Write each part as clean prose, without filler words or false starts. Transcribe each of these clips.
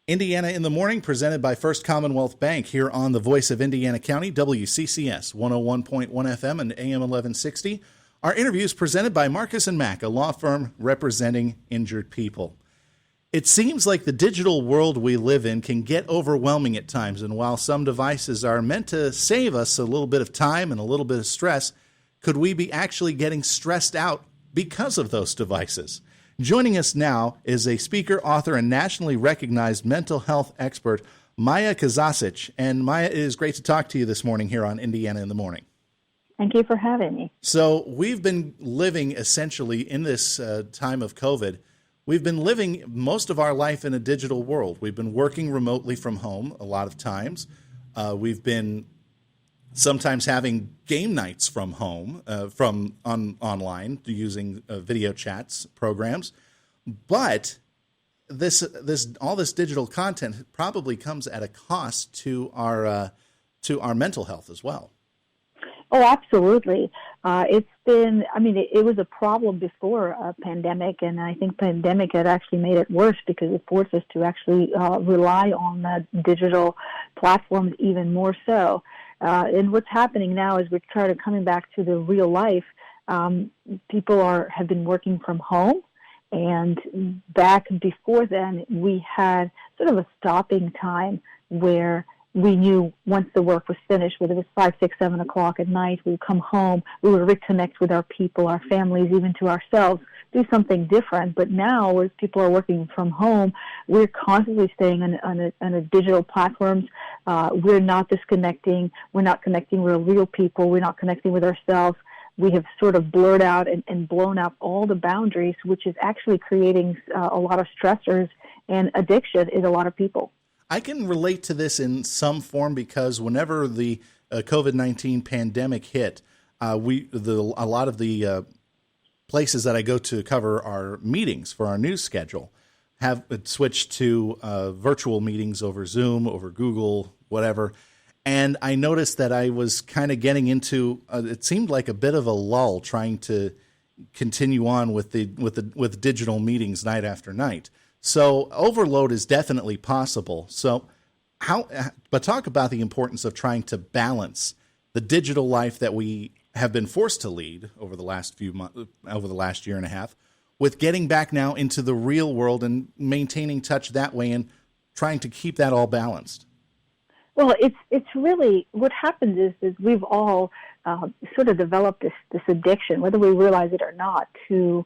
Indiana in the Morning, presented by First Commonwealth Bank here on the Voice of Indiana County, WCCS 101.1 FM and AM 1160. Our interview is presented by Marcus & Mack, a law firm representing injured people. It seems like the digital world we live in can get overwhelming at times, and while some devices are meant to save us a little bit of time and a little bit of stress, could we be actually getting stressed out because of those devices? Joining us now is a speaker, author, and nationally recognized mental health expert, Maja Kazazic. And Maja, it is great to talk to you this morning here on Indiana in the Morning. Thank you for having me. So we've been living essentially in this time of COVID. We've been living most of our life in a digital world. We've been working remotely from home a lot of times. We've been sometimes having game nights from home, online using video chats programs, but all this digital content probably comes at a cost to our mental health as well. Oh, absolutely. It was a problem before a pandemic, and I think pandemic had actually made it worse because it forced us to actually rely on the digital platforms even more so. And what's happening now is we're kind of coming back to the real life. People have been working from home, and back before then, we had sort of a stopping time where we knew once the work was finished, whether it was 5, 6, 7 o'clock at night, we would come home, we would reconnect with our people, our families, even to ourselves, do something different. But now, as people are working from home, we're constantly staying on a digital platforms. We're not disconnecting. We're not connecting with real people. We're not connecting with ourselves. We have sort of blurred out and blown up all the boundaries, which is actually creating a lot of stressors and addiction in a lot of people. I can relate to this in some form because whenever the COVID-19 pandemic hit, a lot of the places that I go to cover our meetings for our news schedule have switched to virtual meetings over Zoom, over Google, whatever. And I noticed that I was kind of getting into it seemed like a bit of a lull trying to continue on with digital meetings night after night. So overload is definitely possible. So but talk about the importance of trying to balance the digital life that we have been forced to lead over the last few months, over the last year and a half, with getting back now into the real world and maintaining touch that way and trying to keep that all balanced. Well, it's really what happens is we've all sort of developed this addiction, whether we realize it or not, to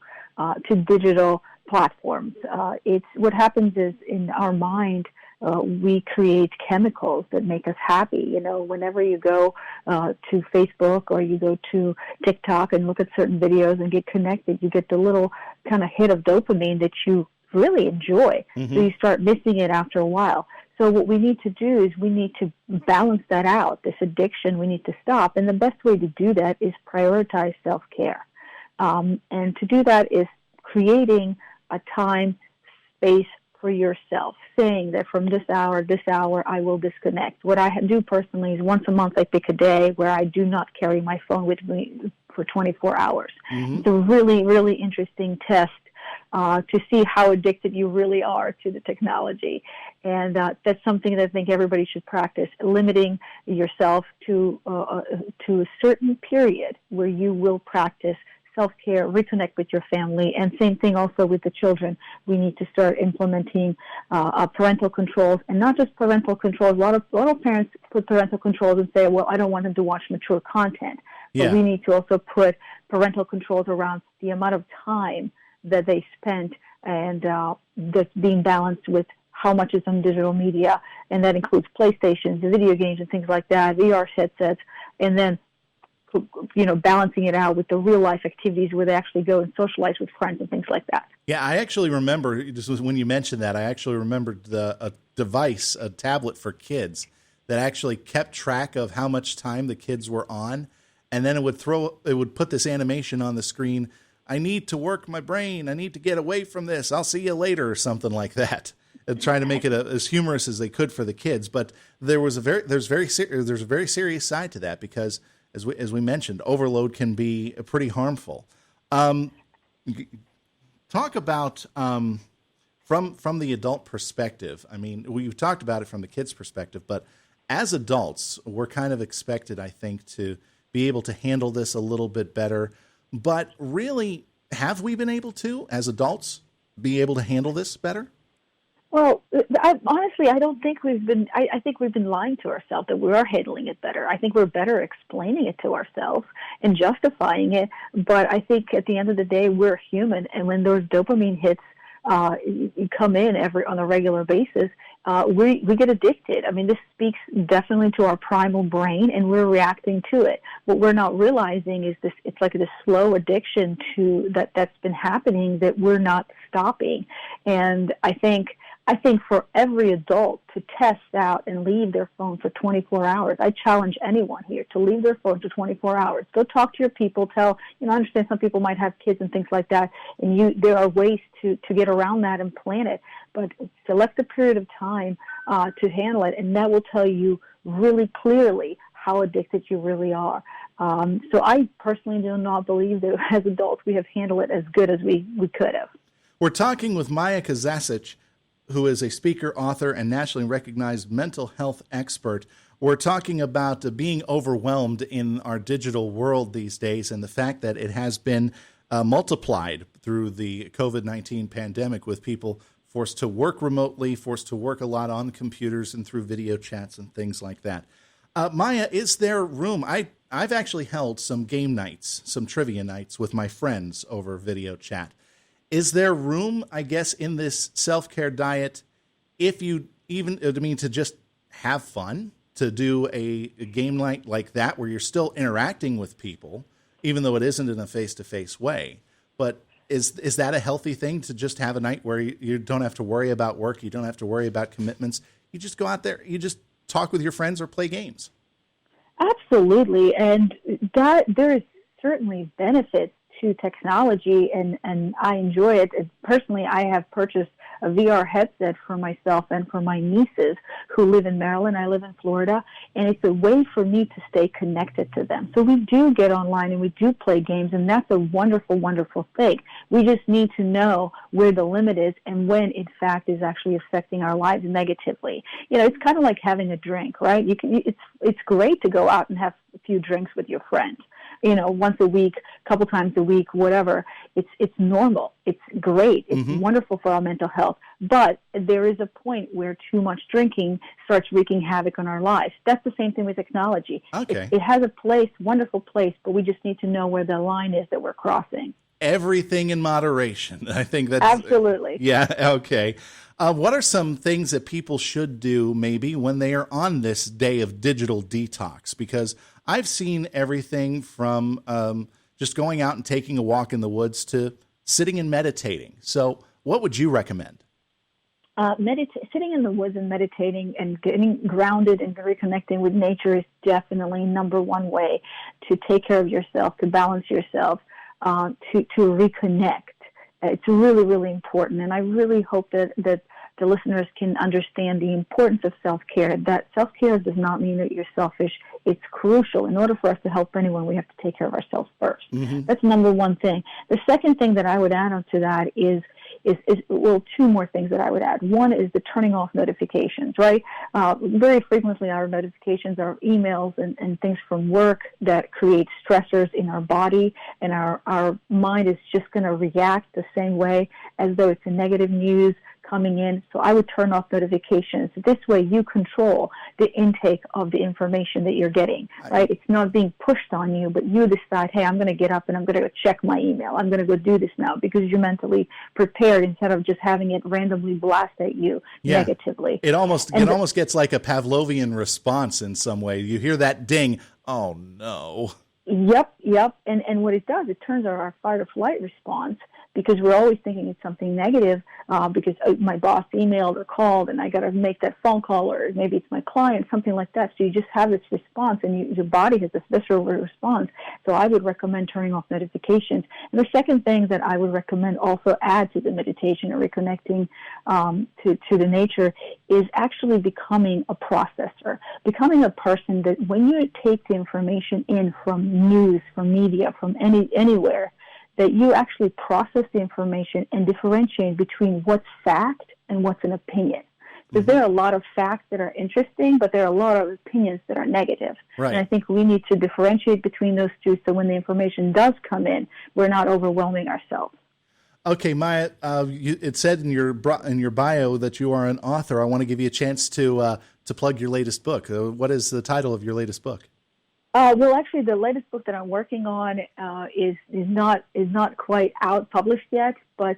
digital platforms. It's what happens is in our mind, we create chemicals that make us happy. You know, whenever you go to Facebook or you go to TikTok and look at certain videos and get connected, you get the little kind of hit of dopamine that you really enjoy. Mm-hmm. So you start missing it after a while. So what we need to do is we need to balance that out. This addiction we need to stop. And the best way to do that is prioritize self-care. And to do that is creating a time, space for yourself, saying that from this hour, I will disconnect. What I do personally is once a month I pick a day where I do not carry my phone with me for 24 hours. Mm-hmm. It's a really, really interesting test to see how addicted you really are to the technology. And that's something that I think everybody should practice, limiting yourself to a certain period where you will practice self-care, reconnect with your family, and same thing also with the children. We need to start implementing parental controls, and not just parental controls. A lot of parents put parental controls and say, well, I don't want them to watch mature content. Yeah. But we need to also put parental controls around the amount of time that they spent, and that's being balanced with how much is on digital media, and that includes PlayStations, video games, and things like that, VR headsets, and then balancing it out with the real life activities where they actually go and socialize with friends and things like that. Yeah, I actually remember, just when you mentioned that, I actually remembered a device, a tablet for kids that actually kept track of how much time the kids were on, and then it would put this animation on the screen. I need to work my brain. I need to get away from this. I'll see you later, or something like that. And trying to make it as humorous as they could for the kids, but there's a very serious side to that because, as we mentioned, overload can be pretty harmful. Talk about from the adult perspective, I mean, we've talked about it from the kids' perspective, but as adults, we're kind of expected, I think, to be able to handle this a little bit better. But really, have we been able to, as adults, be able to handle this better? Well, honestly, I don't think we've been. I think we've been lying to ourselves that we are handling it better. I think we're better explaining it to ourselves and justifying it. But I think at the end of the day, we're human, and when those dopamine hits come in on a regular basis, we get addicted. I mean, this speaks definitely to our primal brain, and we're reacting to it. What we're not realizing is this: it's like this slow addiction to that's been happening that we're not stopping. And I think for every adult to test out and leave their phone for 24 hours, I challenge anyone here to leave their phone for 24 hours. Go talk to your people. I understand some people might have kids and things like that, and there are ways to get around that and plan it. But select a period of time to handle it, and that will tell you really clearly how addicted you really are. So I personally do not believe that as adults we have handled it as good as we could have. We're talking with Maja Kazazic, who is a speaker, author, and nationally recognized mental health expert. We're talking about being overwhelmed in our digital world these days and the fact that it has been multiplied through the COVID-19 pandemic, with people forced to work remotely, forced to work a lot on computers and through video chats and things like that. Maja, is there room? I've actually held some game nights, some trivia nights with my friends over video chat. Is there room, I guess, in this self-care diet, if you to just have fun, to do a game night like that where you're still interacting with people, even though it isn't in a face-to-face way? But is that a healthy thing, to just have a night where you don't have to worry about work, you don't have to worry about commitments, you just go out there, you just talk with your friends or play games? Absolutely, and that there is certainly benefits to technology, and I enjoy it. Personally, I have purchased a VR headset for myself and for my nieces who live in Maryland. I live in Florida, and it's a way for me to stay connected to them. So we do get online and we do play games, and that's a wonderful, wonderful thing. We just need to know where the limit is and when, in fact, is actually affecting our lives negatively. It's kind of like having a drink, right? It's great to go out and have a few drinks with your friends. Once a week, a couple times a week, whatever. It's normal. It's great. It's wonderful for our mental health. But there is a point where too much drinking starts wreaking havoc on our lives. That's the same thing with technology. Okay. It has a place, wonderful place, but we just need to know where the line is that we're crossing. Everything in moderation. I think that's... Absolutely. Yeah, okay. What are some things that people should do maybe when they are on this day of digital detox? Because I've seen everything from just going out and taking a walk in the woods to sitting and meditating. So what would you recommend? Sitting in the woods and meditating and getting grounded and reconnecting with nature is definitely number one way to take care of yourself, to balance yourself, to reconnect. It's really, really important. And I really hope that the listeners can understand the importance of self-care, that self-care does not mean that you're selfish. It's crucial. In order for us to help anyone, we have to take care of ourselves first. That's number one thing. The second thing that I would add on to that is two more things that I would add. One is the turning off notifications, right? Very frequently our notifications are emails and things from work that create stressors in our body, and our mind is just going to react the same way as though it's a negative news coming in. So I would turn off notifications. This way you control the intake of the information that you're getting, right? It's not being pushed on you, but you decide, hey, I'm going to get up and I'm going to check my email. I'm going to go do this now, because you're mentally prepared instead of just having it randomly blast at you negatively. It almost gets like a Pavlovian response in some way. You hear that ding, oh no. Yep. And what it does, it turns our fight or flight response, because we're always thinking it's something negative, because my boss emailed or called and I got to make that phone call, or maybe it's my client, something like that. So you just have this response, and your body has this visceral response. So I would recommend turning off notifications. And the second thing that I would recommend also add to the meditation or reconnecting to the nature is actually becoming a processor, becoming a person that when you take the information in from news, from media, from anywhere, that you actually process the information and differentiate between what's fact and what's an opinion. Because there are a lot of facts that are interesting, but there are a lot of opinions that are negative. Right. And I think we need to differentiate between those two, so when the information does come in, we're not overwhelming ourselves. Okay, Maja, it said in your bio that you are an author. I want to give you a chance to plug your latest book. What is the title of your latest book? Well, actually, the latest book that I'm working on is not quite out published yet, but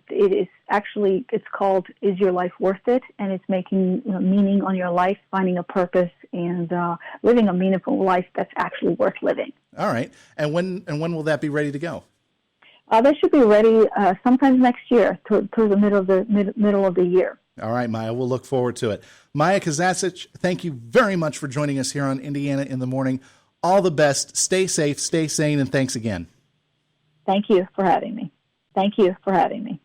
it's called "Is Your Life Worth It?" and it's making meaning on your life, finding a purpose, and living a meaningful life that's actually worth living. All right, and when will that be ready to go? That should be ready sometime next year, towards the middle of the year. All right, Maja, we'll look forward to it. Maja Kazazic, thank you very much for joining us here on Indiana in the Morning. All the best. Stay safe, stay sane, and thanks again. Thank you for having me.